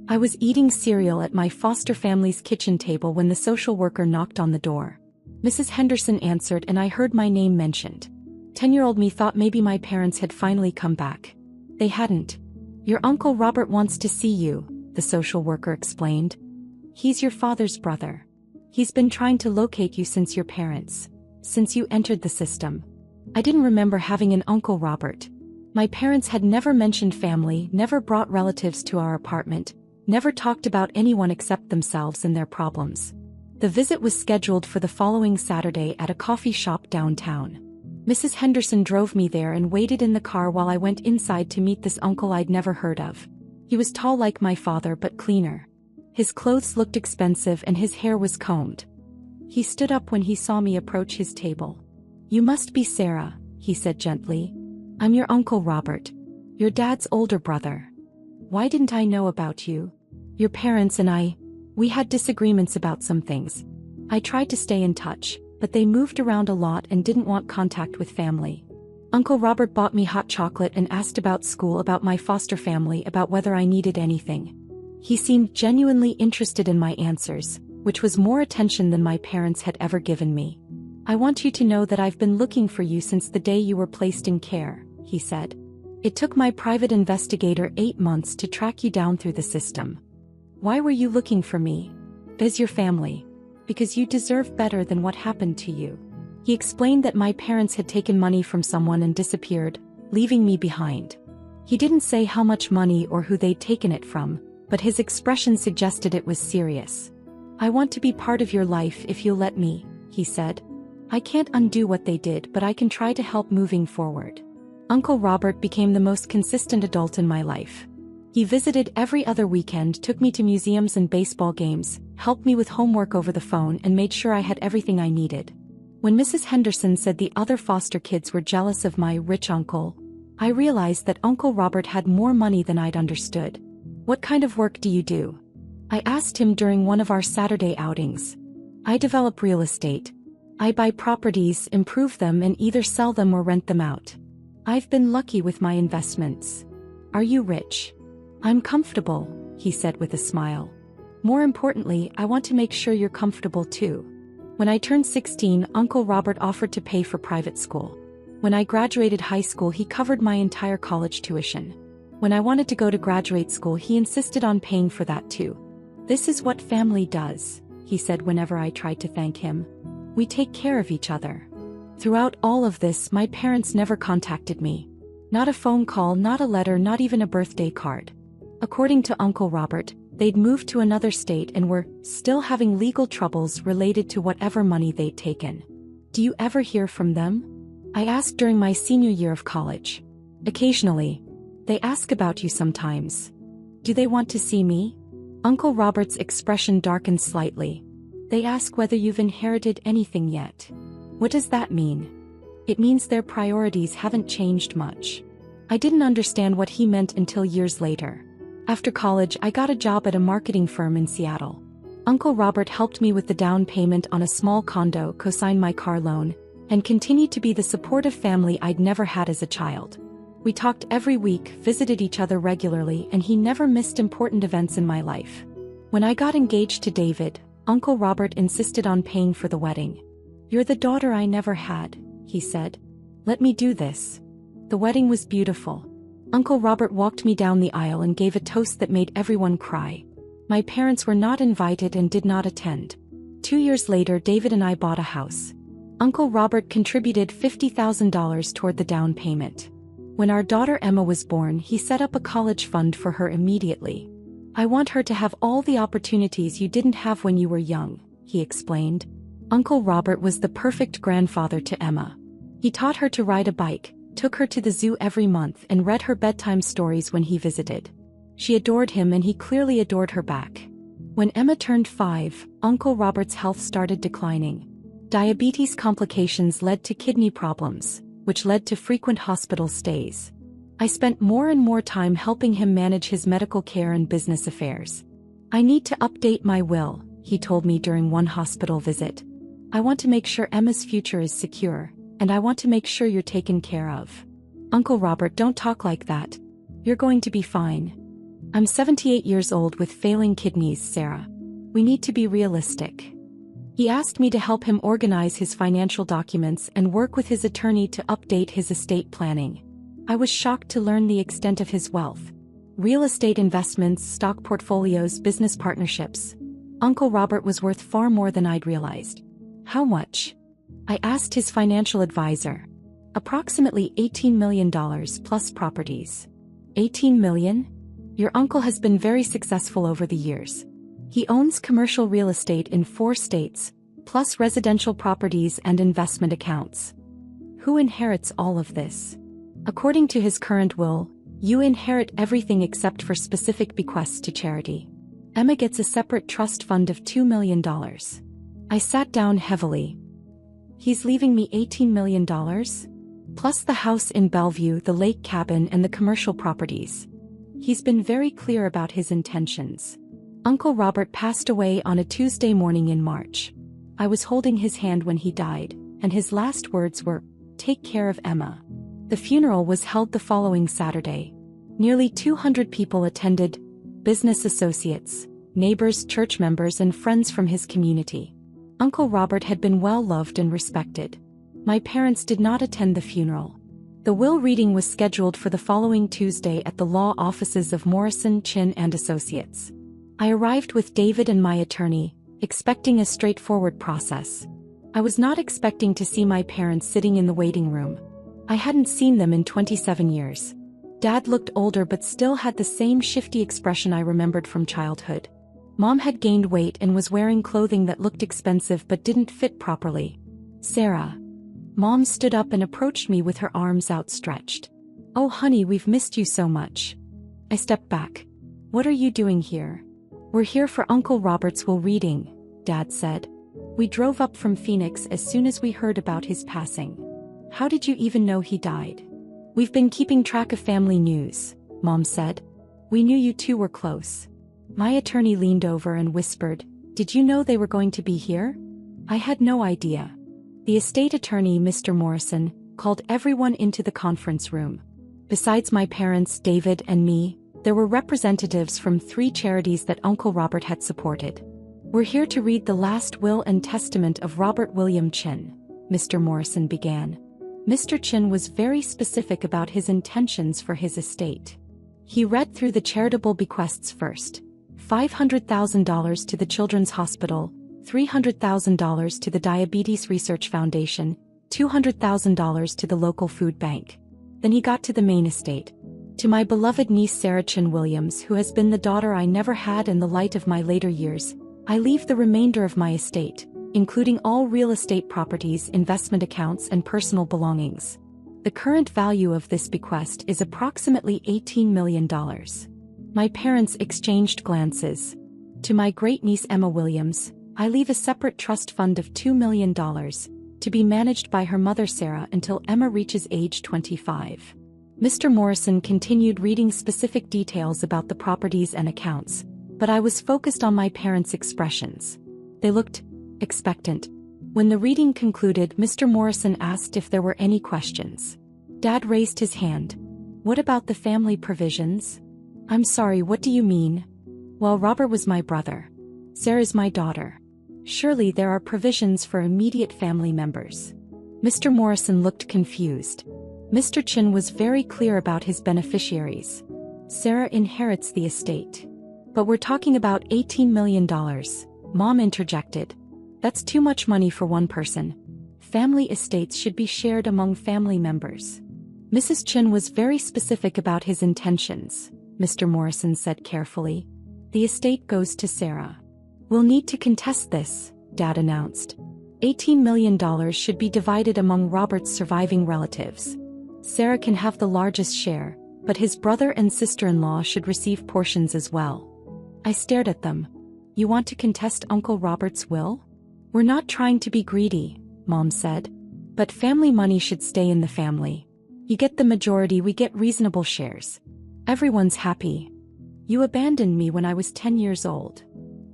I was eating cereal at my foster family's kitchen table when the social worker knocked on the door. Mrs. Henderson answered and I heard my name mentioned. 10-year-old me thought maybe my parents had finally come back. They hadn't. Your Uncle Robert wants to see you, the social worker explained. He's your father's brother. He's been trying to locate you since your parents. Since you entered the system. I didn't remember having an Uncle Robert. My parents had never mentioned family, never brought relatives to our apartment, never talked about anyone except themselves and their problems. The visit was scheduled for the following Saturday at a coffee shop downtown. Mrs. Henderson drove me there and waited in the car while I went inside to meet this uncle I'd never heard of. He was tall like my father but cleaner. His clothes looked expensive and his hair was combed. He stood up when he saw me approach his table. You must be Sarah, he said gently. I'm your Uncle Robert. Your dad's older brother. Why didn't I know about you? Your parents and we had disagreements about some things. I tried to stay in touch, but they moved around a lot and didn't want contact with family. Uncle Robert bought me hot chocolate and asked about school, about my foster family, about whether I needed anything. He seemed genuinely interested in my answers, which was more attention than my parents had ever given me. I want you to know that I've been looking for you since the day you were placed in care, he said. It took my private investigator 8 months to track you down through the system. Why were you looking for me? As your family. Because you deserve better than what happened to you. He explained that my parents had taken money from someone and disappeared, leaving me behind. He didn't say how much money or who they'd taken it from, but his expression suggested it was serious. I want to be part of your life if you'll let me, he said. I can't undo what they did, but I can try to help moving forward. Uncle Robert became the most consistent adult in my life. He visited every other weekend, took me to museums and baseball games, helped me with homework over the phone, and made sure I had everything I needed. When Mrs. Henderson said the other foster kids were jealous of my rich uncle, I realized that Uncle Robert had more money than I'd understood. What kind of work do you do? I asked him during one of our Saturday outings. I develop real estate. I buy properties, improve them, and either sell them or rent them out. I've been lucky with my investments. Are you rich? I'm comfortable, he said with a smile. More importantly, I want to make sure you're comfortable too. When I turned 16, Uncle Robert offered to pay for private school. When I graduated high school, he covered my entire college tuition. When I wanted to go to graduate school, he insisted on paying for that too. This is what family does, he said whenever I tried to thank him. We take care of each other. Throughout all of this, my parents never contacted me. Not a phone call, not a letter, not even a birthday card. According to Uncle Robert, they'd moved to another state and were still having legal troubles related to whatever money they'd taken. Do you ever hear from them? I asked during my senior year of college. Occasionally. They ask about you sometimes. Do they want to see me? Uncle Robert's expression darkened slightly. They ask whether you've inherited anything yet. What does that mean? It means their priorities haven't changed much. I didn't understand what he meant until years later. After college, I got a job at a marketing firm in Seattle. Uncle Robert helped me with the down payment on a small condo, co-signed my car loan, and continued to be the supportive family I'd never had as a child. We talked every week, visited each other regularly, and he never missed important events in my life. When I got engaged to David, Uncle Robert insisted on paying for the wedding. You're the daughter I never had, he said. Let me do this. The wedding was beautiful. Uncle Robert walked me down the aisle and gave a toast that made everyone cry. My parents were not invited and did not attend. 2 years later, David and I bought a house. Uncle Robert contributed $50,000 toward the down payment. When our daughter Emma was born, he set up a college fund for her immediately. I want her to have all the opportunities you didn't have when you were young, he explained. Uncle Robert was the perfect grandfather to Emma. He taught her to ride a bike, took her to the zoo every month, and read her bedtime stories when he visited. She adored him and he clearly adored her back. When Emma turned 5, Uncle Robert's health started declining. Diabetes complications led to kidney problems, which led to frequent hospital stays. I spent more and more time helping him manage his medical care and business affairs. I need to update my will, he told me during one hospital visit. I want to make sure Emma's future is secure, and I want to make sure you're taken care of. Uncle Robert, don't talk like that. You're going to be fine. I'm 78 years old with failing kidneys, Sarah. We need to be realistic. He asked me to help him organize his financial documents and work with his attorney to update his estate planning. I was shocked to learn the extent of his wealth. Real estate investments, stock portfolios, business partnerships. Uncle Robert was worth far more than I'd realized. How much? I asked his financial advisor. Approximately $18 million plus properties. 18 million? Your uncle has been very successful over the years. He owns commercial real estate in 4 states, plus residential properties and investment accounts. Who inherits all of this? According to his current will, you inherit everything except for specific bequests to charity. Emma gets a separate trust fund of $2 million. I sat down heavily. He's leaving me $18 million? Plus the house in Bellevue, the lake cabin, and the commercial properties. He's been very clear about his intentions. Uncle Robert passed away on a Tuesday morning in March. I was holding his hand when he died, and his last words were, "Take care of Emma." The funeral was held the following Saturday. Nearly 200 people attended, business associates, neighbors, church members, and friends from his community. Uncle Robert had been well loved and respected. My parents did not attend the funeral. The will reading was scheduled for the following Tuesday at the law offices of Morrison, Chin and Associates. I arrived with David and my attorney, expecting a straightforward process. I was not expecting to see my parents sitting in the waiting room. I hadn't seen them in 27 years. Dad looked older but still had the same shifty expression I remembered from childhood. Mom had gained weight and was wearing clothing that looked expensive but didn't fit properly. "Sarah." Mom stood up and approached me with her arms outstretched. "Oh honey, we've missed you so much." I stepped back. "What are you doing here?" "We're here for Uncle Robert's will reading," Dad said. "We drove up from Phoenix as soon as we heard about his passing." "How did you even know he died?" "We've been keeping track of family news," Mom said. "We knew you two were close." My attorney leaned over and whispered, "Did you know they were going to be here?" I had no idea. The estate attorney, Mr. Morrison, called everyone into the conference room. Besides my parents, David, and me, there were representatives from 3 charities that Uncle Robert had supported. "We're here to read the last will and testament of Robert William Chin," Mr. Morrison began. Mr. Chin was very specific about his intentions for his estate. He read through the charitable bequests first. $500,000 to the Children's Hospital, $300,000 to the Diabetes Research Foundation, $200,000 to the local food bank. Then he got to the main estate. "To my beloved niece Sarah Chin Williams, who has been the daughter I never had and the light of my later years, I leave the remainder of my estate, including all real estate properties, investment accounts, and personal belongings. The current value of this bequest is approximately $18 million. My parents exchanged glances. "To my great-niece Emma Williams, I leave a separate trust fund of $2 million, to be managed by her mother Sarah until Emma reaches age 25. Mr. Morrison continued reading specific details about the properties and accounts, but I was focused on my parents' expressions. They looked expectant. When the reading concluded, Mr. Morrison asked if there were any questions. Dad raised his hand. "What about the family provisions?" "I'm sorry, what do you mean?" "Well, Robert was my brother. Sarah's my daughter. Surely there are provisions for immediate family members." Mr. Morrison looked confused. Mr. Chin was very clear about his beneficiaries. "Sarah inherits the estate." "But we're talking about $18 million, Mom interjected. "That's too much money for one person. Family estates should be shared among family members." Mrs. Chin was very specific about his intentions, Mr. Morrison said carefully. "The estate goes to Sarah." "We'll need to contest this," Dad announced. $18 million should be divided among Robert's surviving relatives. Sarah can have the largest share, but his brother and sister-in-law should receive portions as well. I stared at them. "You want to contest Uncle Robert's will?" "We're not trying to be greedy," Mom said. "But family money should stay in the family. You get the majority, we get reasonable shares. Everyone's happy." "You abandoned me when I was 10 years old."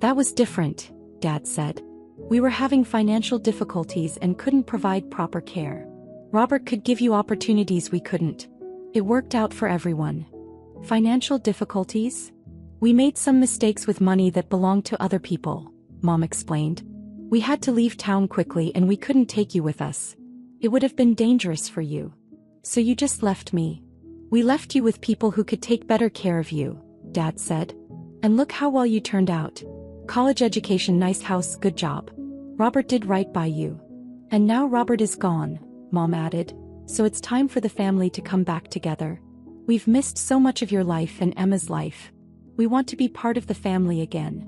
"That was different," Dad said. "We were having financial difficulties and couldn't provide proper care. Robert could give you opportunities we couldn't. It worked out for everyone." "Financial difficulties?" We made some mistakes with money that belonged to other people, Mom explained. We had to leave town quickly and we couldn't take you with us. It would have been dangerous for you. So you just left me. We left you with people who could take better care of you, Dad said. And look how well you turned out. College education, nice house, good job. Robert did right by you. And now Robert is gone, Mom added, so it's time for the family to come back together. We've missed so much of your life and Emma's life. We want to be part of the family again.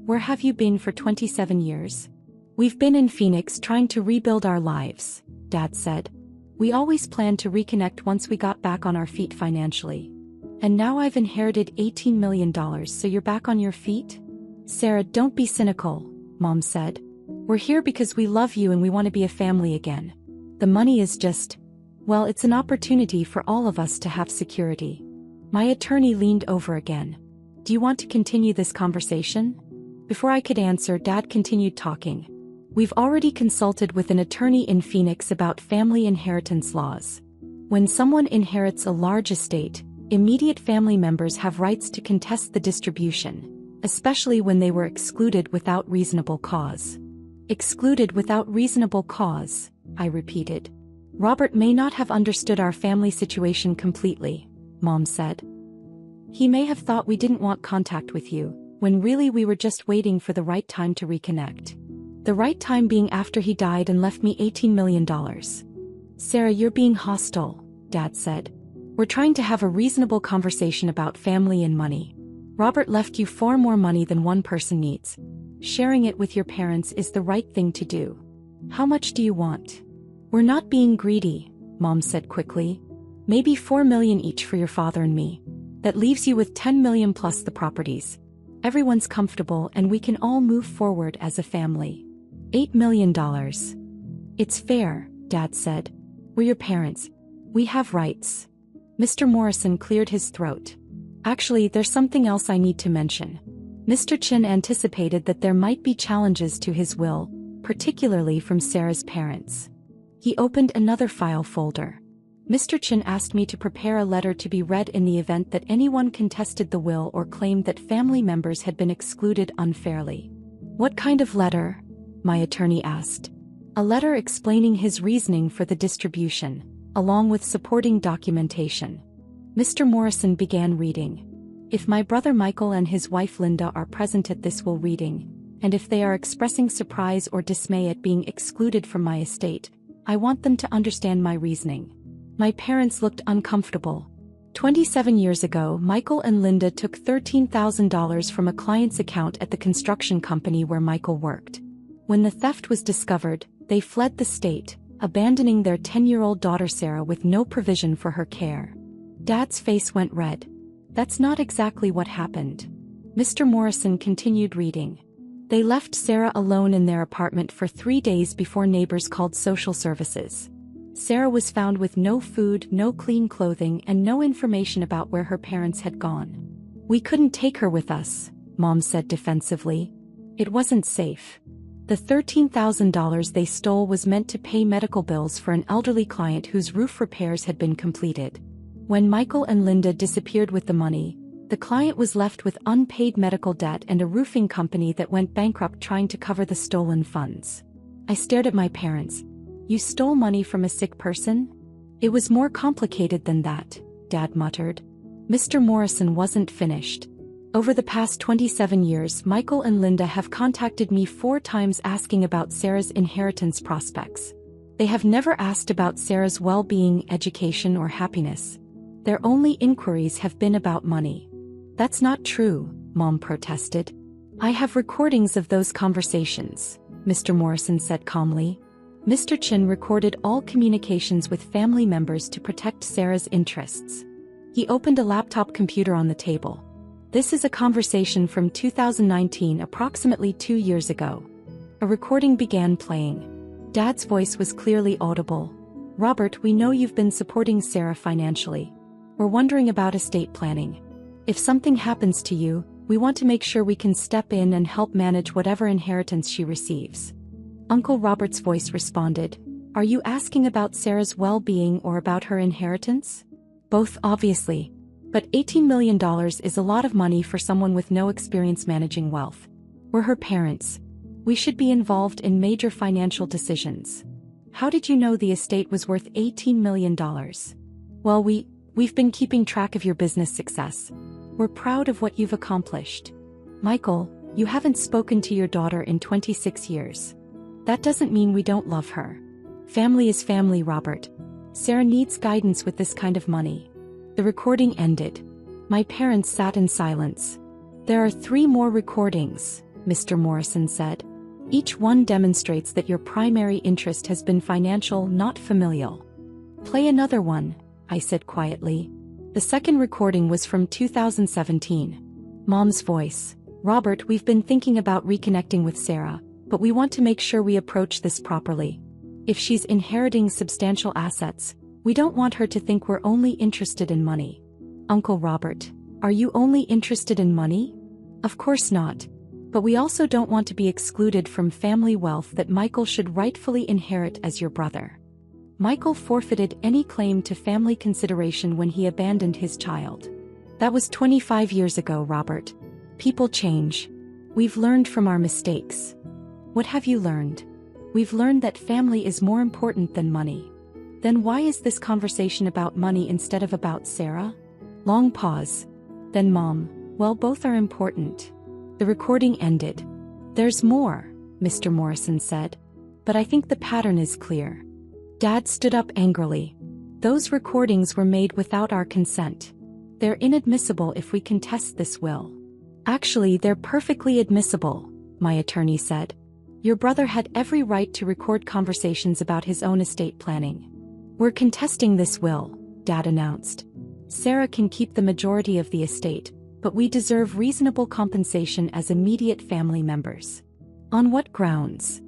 Where have you been for 27 years? We've been in Phoenix trying to rebuild our lives, Dad said. We always planned to reconnect once we got back on our feet financially. And now I've inherited $18 million, so you're back on your feet? Sarah, don't be cynical, Mom said. We're here because we love you and we want to be a family again. The money is just, well, it's an opportunity for all of us to have security. My attorney leaned over again. Do you want to continue this conversation? Before I could answer, Dad continued talking. We've already consulted with an attorney in Phoenix about family inheritance laws. When someone inherits a large estate, immediate family members have rights to contest the distribution, especially when they were excluded without reasonable cause. Excluded without reasonable cause, I repeated. Robert may not have understood our family situation completely, Mom said. He may have thought we didn't want contact with you, when really we were just waiting for the right time to reconnect. The right time being after he died and left me $18 million. Sarah, you're being hostile, Dad said. We're trying to have a reasonable conversation about family and money. Robert left you far more money than one person needs. Sharing it with your parents is the right thing to do. How much do you want? We're not being greedy, Mom said quickly. Maybe $4 million each for your father and me. That leaves you with $10 million plus the properties. Everyone's comfortable and we can all move forward as a family. $8 million. It's fair, Dad said. We're your parents. We have rights. Mr. Morrison cleared his throat. Actually, there's something else I need to mention. Mr. Chin anticipated that there might be challenges to his will, particularly from Sarah's parents. He opened another file folder. Mr. Chin asked me to prepare a letter to be read in the event that anyone contested the will or claimed that family members had been excluded unfairly. What kind of letter? My attorney asked. A letter explaining his reasoning for the distribution, along with supporting documentation. Mr. Morrison began reading. If my brother Michael and his wife Linda are present at this will reading, and if they are expressing surprise or dismay at being excluded from my estate, I want them to understand my reasoning. My parents looked uncomfortable. 27 years ago, Michael and Linda took $13,000 from a client's account at the construction company where Michael worked. When the theft was discovered, they fled the state, abandoning their 10-year-old daughter Sarah with no provision for her care. Dad's face went red. That's not exactly what happened. Mr. Morrison continued reading. They left Sarah alone in their apartment for 3 days before neighbors called social services. Sarah was found with no food, no clean clothing, and no information about where her parents had gone. We couldn't take her with us, Mom said defensively. It wasn't safe. The $13,000 they stole was meant to pay medical bills for an elderly client whose roof repairs had been completed. When Michael and Linda disappeared with the money, the client was left with unpaid medical debt and a roofing company that went bankrupt trying to cover the stolen funds. I stared at my parents. You stole money from a sick person? It was more complicated than that, Dad muttered. Mr. Morrison wasn't finished. Over the past 27 years, Michael and Linda have contacted me 4 times asking about Sarah's inheritance prospects. They have never asked about Sarah's well-being, education, or happiness. Their only inquiries have been about money. That's not true, Mom protested. I have recordings of those conversations, Mr. Morrison said calmly. Mr. Chin recorded all communications with family members to protect Sarah's interests. He opened a laptop computer on the table. This is a conversation from 2019, approximately 2 years ago. A recording began playing. Dad's voice was clearly audible. Robert, we know you've been supporting Sarah financially. We're wondering about estate planning. If something happens to you, we want to make sure we can step in and help manage whatever inheritance she receives. Uncle Robert's voice responded, Are you asking about Sarah's well-being or about her inheritance? Both, obviously. But $18 million is a lot of money for someone with no experience managing wealth. We're her parents. We should be involved in major financial decisions. How did you know the estate was worth $18 million? Well, we've been keeping track of your business success. We're proud of what you've accomplished. Michael, you haven't spoken to your daughter in 26 years. That doesn't mean we don't love her. Family is family, Robert. Sarah needs guidance with this kind of money. The recording ended. My parents sat in silence. There are 3 more recordings, Mr. Morrison said. Each one demonstrates that your primary interest has been financial, not familial. Play another one, I said quietly. The second recording was from 2017. Mom's voice. Robert, we've been thinking about reconnecting with Sarah, but we want to make sure we approach this properly. If she's inheriting substantial assets, we don't want her to think we're only interested in money. Uncle Robert, are you only interested in money? Of course not. But we also don't want to be excluded from family wealth that Michael should rightfully inherit as your brother. Michael forfeited any claim to family consideration when he abandoned his child. That was 25 years ago, Robert. People change. We've learned from our mistakes. What have you learned? We've learned that family is more important than money. Then why is this conversation about money instead of about Sarah? Long pause. Then Mom, well, both are important. The recording ended. There's more, Mr. Morrison said. But I think the pattern is clear. Dad stood up angrily. Those recordings were made without our consent. They're inadmissible if we contest this will. Actually, they're perfectly admissible, my attorney said. Your brother had every right to record conversations about his own estate planning. We're contesting this will, Dad announced. Sarah can keep the majority of the estate, but we deserve reasonable compensation as immediate family members. On what grounds?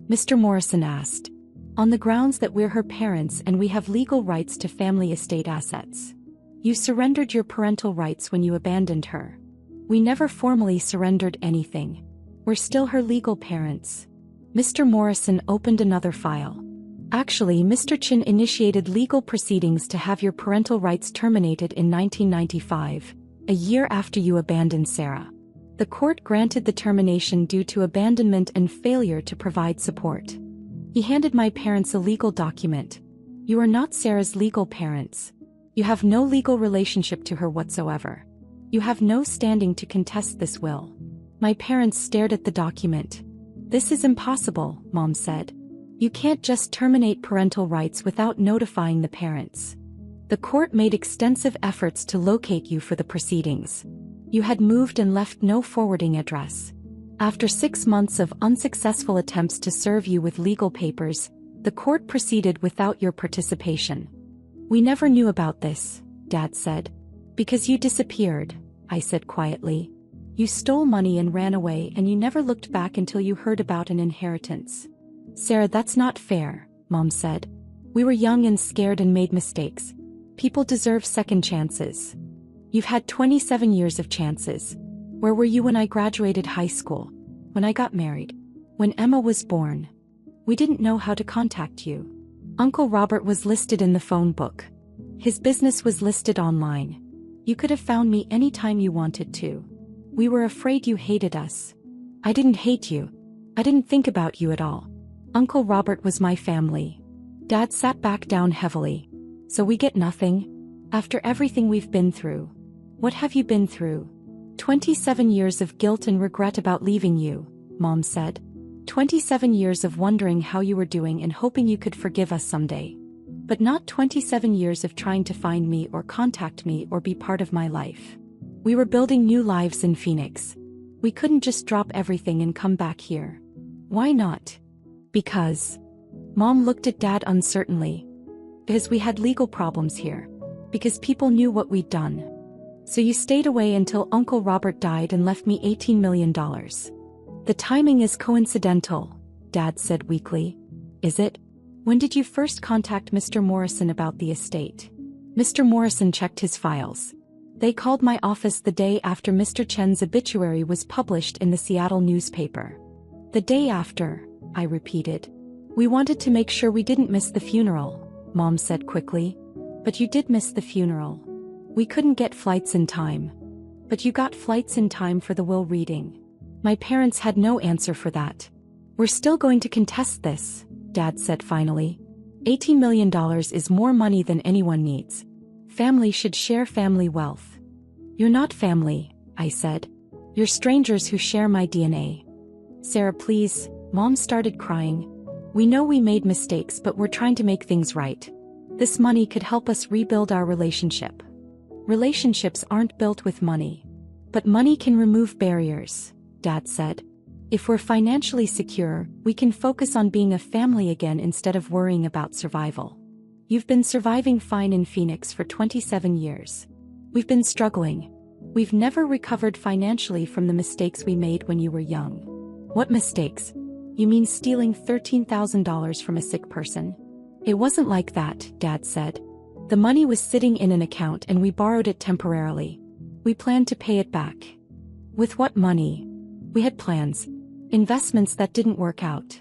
Mr. Morrison asked. On the grounds that we're her parents and we have legal rights to family estate assets. You surrendered your parental rights when you abandoned her. We never formally surrendered anything. We're still her legal parents. Mr. Morrison opened another file. Actually, Mr. Chin initiated legal proceedings to have your parental rights terminated in 1995, a year after you abandoned Sarah. The court granted the termination due to abandonment and failure to provide support. He handed my parents a legal document. You are not Sarah's legal parents. You have no legal relationship to her whatsoever. You have no standing to contest this will. My parents stared at the document. This is impossible, Mom said. You can't just terminate parental rights without notifying the parents. The court made extensive efforts to locate you for the proceedings. You had moved and left no forwarding address. After 6 months of unsuccessful attempts to serve you with legal papers, the court proceeded without your participation. We never knew about this, Dad said. Because you disappeared, I said quietly. You stole money and ran away, and you never looked back until you heard about an inheritance. Sarah, that's not fair, Mom said. We were young and scared and made mistakes. People deserve second chances. You've had 27 years of chances. Where were you when I graduated high school? When I got married? When Emma was born? We didn't know how to contact you. Uncle Robert was listed in the phone book. His business was listed online. You could have found me anytime you wanted to. We were afraid you hated us. I didn't hate you. I didn't think about you at all. Uncle Robert was my family. Dad sat back down heavily. So we get nothing? After everything we've been through. What have you been through? 27 years of guilt and regret about leaving you, Mom said. 27 years of wondering how you were doing and hoping you could forgive us someday. But not 27 years of trying to find me or contact me or be part of my life. We were building new lives in Phoenix. We couldn't just drop everything and come back here. Why not? Because. Mom looked at Dad uncertainly. Because we had legal problems here. Because people knew what we'd done. So you stayed away until Uncle Robert died and left me $18 million. The timing is coincidental, Dad said weakly. Is it? When did you first contact Mr. Morrison about the estate? Mr. Morrison checked his files. They called my office the day after Mr. Chen's obituary was published in the Seattle newspaper. The day after, I repeated. We wanted to make sure we didn't miss the funeral, Mom said quickly. But you did miss the funeral. We couldn't get flights in time. But you got flights in time for the will reading. My parents had no answer for that. We're still going to contest this, Dad said finally. $18 million is more money than anyone needs. Family should share family wealth. You're not family, I said. You're strangers who share my DNA. Sarah, please, Mom started crying. We know we made mistakes, but we're trying to make things right. This money could help us rebuild our relationship. Relationships aren't built with money. But money can remove barriers, Dad said. If we're financially secure, we can focus on being a family again instead of worrying about survival. You've been surviving fine in Phoenix for 27 years. We've been struggling. We've never recovered financially from the mistakes we made when you were young. What mistakes? You mean stealing $13,000 from a sick person? It wasn't like that, Dad said. The money was sitting in an account and we borrowed it temporarily. We planned to pay it back. With what money? We had plans. Investments that didn't work out.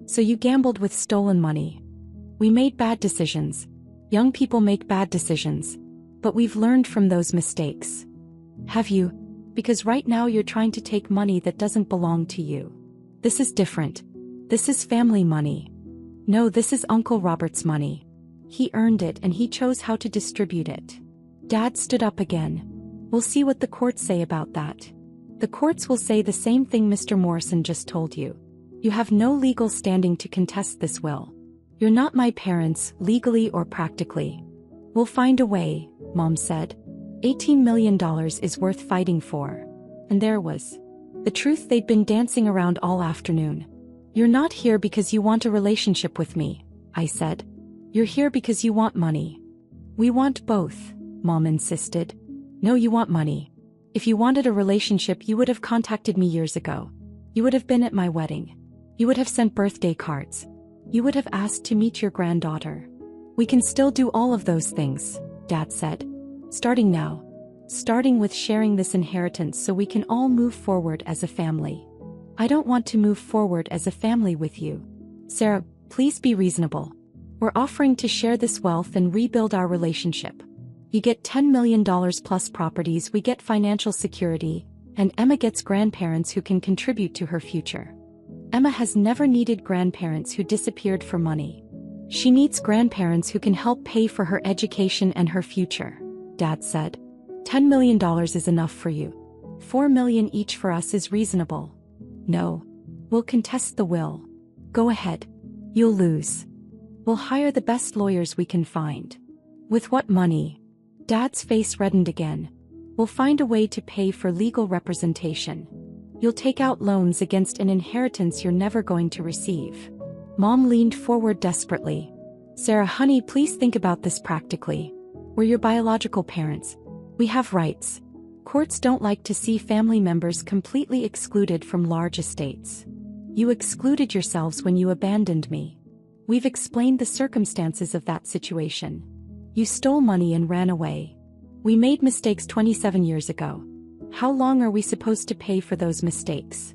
So you gambled with stolen money. We made bad decisions. Young people make bad decisions. But we've learned from those mistakes. Have you? Because right now you're trying to take money that doesn't belong to you. This is different. This is family money. No, this is Uncle Robert's money. He earned it and he chose how to distribute it. Dad stood up again. We'll see what the courts say about that. The courts will say the same thing Mr. Morrison just told you. You have no legal standing to contest this will. You're not my parents, legally or practically. We'll find a way, Mom said. $18 million is worth fighting for. And there was the truth they'd been dancing around all afternoon. You're not here because you want a relationship with me, I said. You're here because you want money. We want both, Mom insisted. No, you want money. If you wanted a relationship, you would have contacted me years ago. You would have been at my wedding. You would have sent birthday cards. You would have asked to meet your granddaughter. We can still do all of those things, Dad said. Starting now. Starting with sharing this inheritance so we can all move forward as a family. I don't want to move forward as a family with you. Sarah, please be reasonable. We're offering to share this wealth and rebuild our relationship. You get $10 million plus properties, we get financial security, and Emma gets grandparents who can contribute to her future. Emma has never needed grandparents who disappeared for money. She needs grandparents who can help pay for her education and her future, Dad said. $10 million is enough for you. $4 million each for us is reasonable. No. We'll contest the will. Go ahead. You'll lose. We'll hire the best lawyers we can find. With what money? Dad's face reddened again. We'll find a way to pay for legal representation. You'll take out loans against an inheritance you're never going to receive. Mom leaned forward desperately. Sarah, honey, please think about this practically. We're your biological parents. We have rights. Courts don't like to see family members completely excluded from large estates. You excluded yourselves when you abandoned me. We've explained the circumstances of that situation. You stole money and ran away. We made mistakes 27 years ago. How long are we supposed to pay for those mistakes?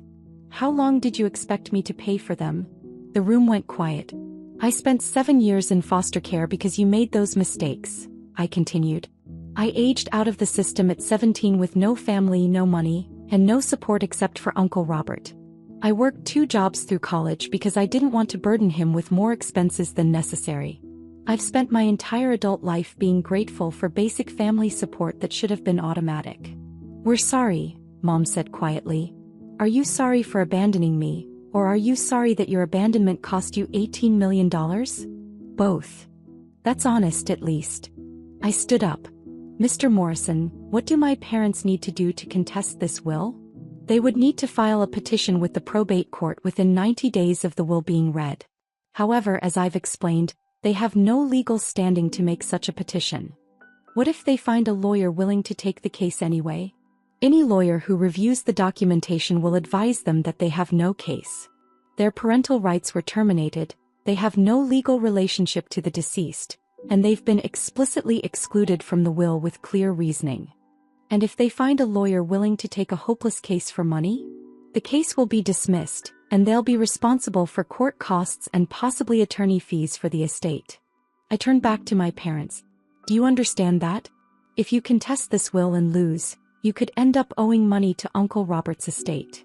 How long did you expect me to pay for them? The room went quiet. I spent 7 years in foster care because you made those mistakes, I continued. I aged out of the system at 17 with no family, no money, and no support except for Uncle Robert. I worked 2 jobs through college because I didn't want to burden him with more expenses than necessary. I've spent my entire adult life being grateful for basic family support that should have been automatic. We're sorry, Mom said quietly. Are you sorry for abandoning me, or are you sorry that your abandonment cost you $18 million? Both. That's honest at least. I stood up. Mr. Morrison, what do my parents need to do to contest this will? They would need to file a petition with the probate court within 90 days of the will being read. However, as I've explained, they have no legal standing to make such a petition. What if they find a lawyer willing to take the case anyway? Any lawyer who reviews the documentation will advise them that they have no case. Their parental rights were terminated, they have no legal relationship to the deceased, and they've been explicitly excluded from the will with clear reasoning. And if they find a lawyer willing to take a hopeless case for money, the case will be dismissed, and they'll be responsible for court costs and possibly attorney fees for the estate. I turned back to my parents. Do you understand that? If you contest this will and lose, you could end up owing money to Uncle Robert's estate.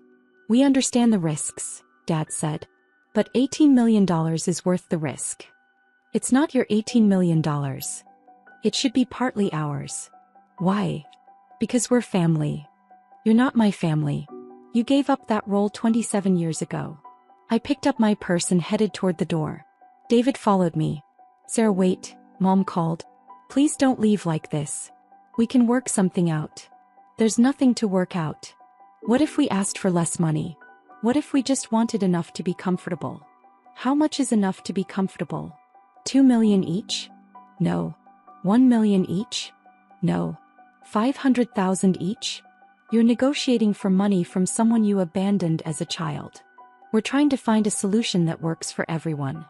We understand the risks, Dad said. But $18 million is worth the risk. It's not your $18 million. It should be partly ours. Why? Because we're family. You're not my family. You gave up that role 27 years ago. I picked up my purse and headed toward the door. David followed me. Sarah, wait, Mom called. Please don't leave like this. We can work something out. There's nothing to work out. What if we asked for less money? What if we just wanted enough to be comfortable? How much is enough to be comfortable? 2 million each? No. 1 million each? No. 500,000 each? You're negotiating for money from someone you abandoned as a child. We're trying to find a solution that works for everyone.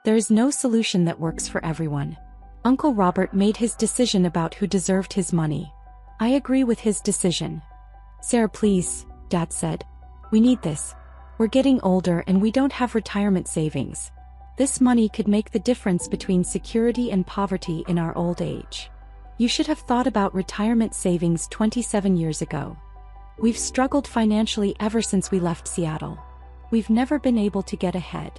There is no solution that works for everyone. Uncle Robert made his decision about who deserved his money. I agree with his decision. Sarah, please, Dad said. We need this. We're getting older and we don't have retirement savings. This money could make the difference between security and poverty in our old age. You should have thought about retirement savings 27 years ago. We've struggled financially ever since we left Seattle. We've never been able to get ahead.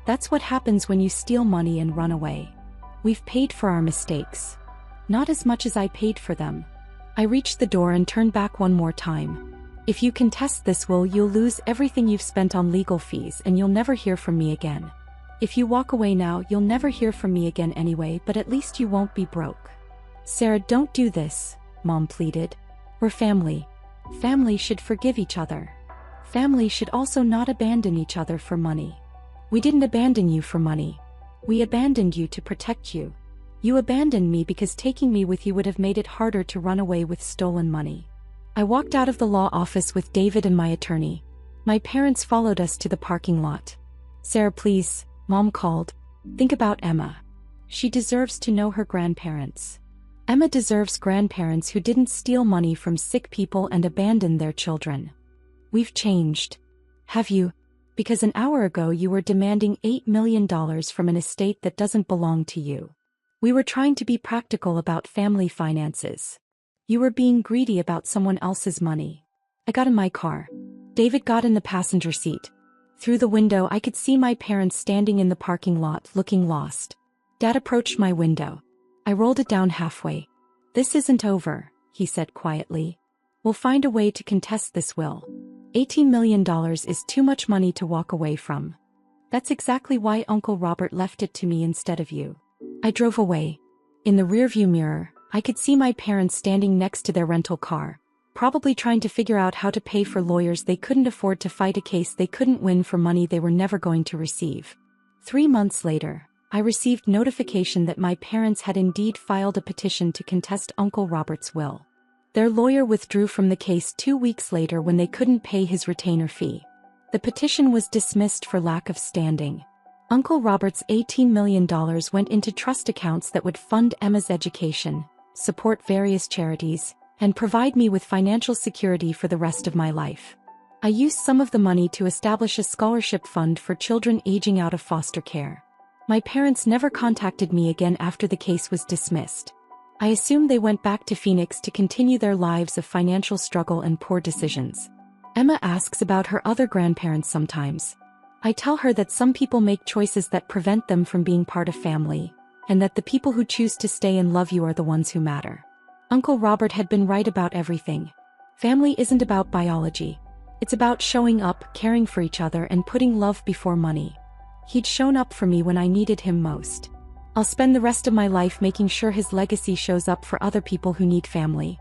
That's what happens when you steal money and run away. We've paid for our mistakes. Not as much as I paid for them. I reached the door and turned back one more time. If you contest this will, you'll lose everything you've spent on legal fees and you'll never hear from me again. If you walk away now, you'll never hear from me again anyway, but at least you won't be broke. Sarah, don't do this, Mom pleaded. We're family. Family should forgive each other. Family should also not abandon each other for money. We didn't abandon you for money. We abandoned you to protect you. You abandoned me because taking me with you would have made it harder to run away with stolen money. I walked out of the law office with David and my attorney. My parents followed us to the parking lot. Sarah, please, Mom called. Think about Emma. She deserves to know her grandparents. Emma deserves grandparents who didn't steal money from sick people and abandon their children. We've changed. Have you? Because an hour ago you were demanding $8 million from an estate that doesn't belong to you. We were trying to be practical about family finances. You were being greedy about someone else's money. I got in my car. David got in the passenger seat. Through the window I could see my parents standing in the parking lot looking lost. Dad approached my window. I rolled it down halfway. This isn't over, he said quietly. We'll find a way to contest this will. $18 million is too much money to walk away from. That's exactly why Uncle Robert left it to me instead of you. I drove away. In the rearview mirror, I could see my parents standing next to their rental car, probably trying to figure out how to pay for lawyers they couldn't afford to fight a case they couldn't win for money they were never going to receive. 3 months later, I received notification that my parents had indeed filed a petition to contest Uncle Robert's will. Their lawyer withdrew from the case 2 weeks later when they couldn't pay his retainer fee. The petition was dismissed for lack of standing. Uncle Robert's $18 million went into trust accounts that would fund Emma's education, support various charities, and provide me with financial security for the rest of my life. I used some of the money to establish a scholarship fund for children aging out of foster care. My parents never contacted me again after the case was dismissed. I assumed they went back to Phoenix to continue their lives of financial struggle and poor decisions. Emma asks about her other grandparents sometimes. I tell her that some people make choices that prevent them from being part of family, and that the people who choose to stay and love you are the ones who matter. Uncle Robert had been right about everything. Family isn't about biology. It's about showing up, caring for each other, and putting love before money. He'd shown up for me when I needed him most. I'll spend the rest of my life making sure his legacy shows up for other people who need family.